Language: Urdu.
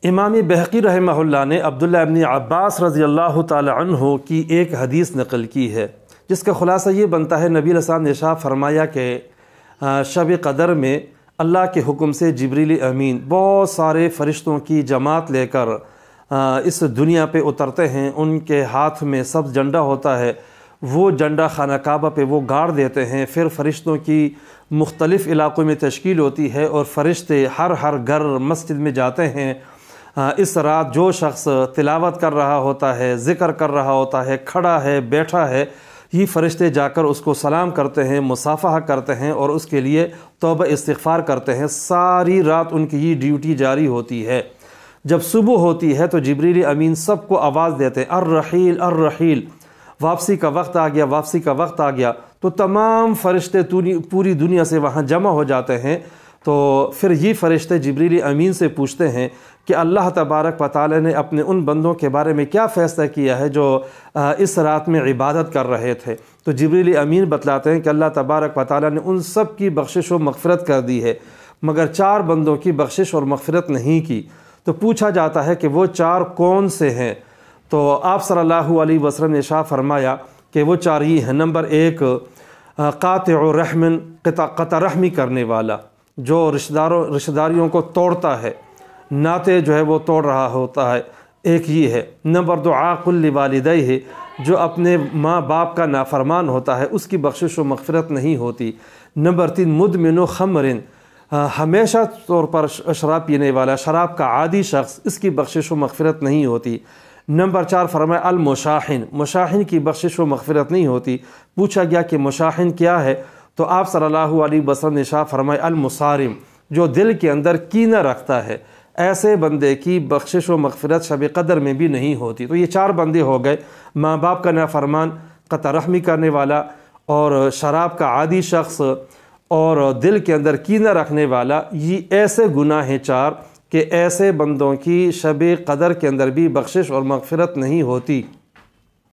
امام بہقی رحمہ اللہ نے عبداللہ ابن عباس رضی اللہ تعالی عنہ کی ایک حدیث نقل کی ہے، جس کا خلاصہ یہ بنتا ہے نبی علیہ السلام نے ارشاد فرمایا کہ شب قدر میں اللہ کے حکم سے جبریل امین بہت سارے فرشتوں کی جماعت لے کر اس دنیا پہ اترتے ہیں۔ ان کے ہاتھ میں سبز جھنڈا ہوتا ہے، وہ جھنڈا خانہ کعبہ پہ وہ گاڑ دیتے ہیں۔ پھر فرشتوں کی مختلف علاقوں میں تشکیل ہوتی ہے اور فرشتے ہر گھر مسجد میں جاتے ہیں۔ اس رات جو شخص تلاوت کر رہا ہوتا ہے، ذکر کر رہا ہوتا ہے، کھڑا ہے، بیٹھا ہے، یہ فرشتے جا کر اس کو سلام کرتے ہیں، مصافحہ کرتے ہیں اور اس کے لیے توبہ استغفار کرتے ہیں۔ ساری رات ان کی یہ ڈیوٹی جاری ہوتی ہے۔ جب صبح ہوتی ہے تو جبریل امین سب کو آواز دیتے ہیں، الرحیل الرحیل، واپسی کا وقت آ گیا، واپسی کا وقت آ گیا۔ تو تمام فرشتے پوری دنیا سے وہاں جمع ہو جاتے ہیں۔ تو پھر یہ فرشتے جبریل امین سے پوچھتے ہیں کہ اللہ تبارک و تعالی نے اپنے ان بندوں کے بارے میں کیا فیصلہ کیا ہے جو اس رات میں عبادت کر رہے تھے؟ تو جبریل امین بتلاتے ہیں کہ اللہ تبارک و تعالی نے ان سب کی بخشش و مغفرت کر دی ہے، مگر 4 بندوں کی بخشش اور مغفرت نہیں کی۔ تو پوچھا جاتا ہے کہ وہ 4 کون سے ہیں؟ تو آپ صلی اللہ علیہ وسلم نے ارشاد فرمایا کہ وہ 4 یہ ہیں۔ نمبر 1، قاطع رحم، قطع رحمی کرنے والا، جو رشتہ داریوں کو توڑتا ہے، ناطے جو ہے وہ توڑ رہا ہوتا ہے، ایک یہ ہے۔ نمبر 2، عاق لوالدیہ، جو اپنے ماں باپ کا نافرمان ہوتا ہے، اس کی بخشش و مغفرت نہیں ہوتی۔ نمبر 3، مدمن خمر، ہمیشہ طور پر شراب پینے والا، شراب کا عادی شخص، اس کی بخشش و مغفرت نہیں ہوتی۔ نمبر 4 فرمایا المشاحن، مشاحن کی بخشش و مغفرت نہیں ہوتی۔ پوچھا گیا کہ مشاحن کیا ہے؟ تو آپ صلی اللہ علیہ وسلم نے ارشاد فرمایا المصارم، جو دل کے اندر کینہ رکھتا ہے، ایسے بندے کی بخشش و مغفرت شب قدر میں بھی نہیں ہوتی۔ تو یہ 4 بندے ہو گئے، ماں باپ کا نافرمان، قطع رحمی کرنے والا، اور شراب کا عادی شخص، اور دل کے اندر کینہ رکھنے والا۔ یہ ایسے گناہ ہیں 4 کہ ایسے بندوں کی شب قدر کے اندر بھی بخشش اور مغفرت نہیں ہوتی۔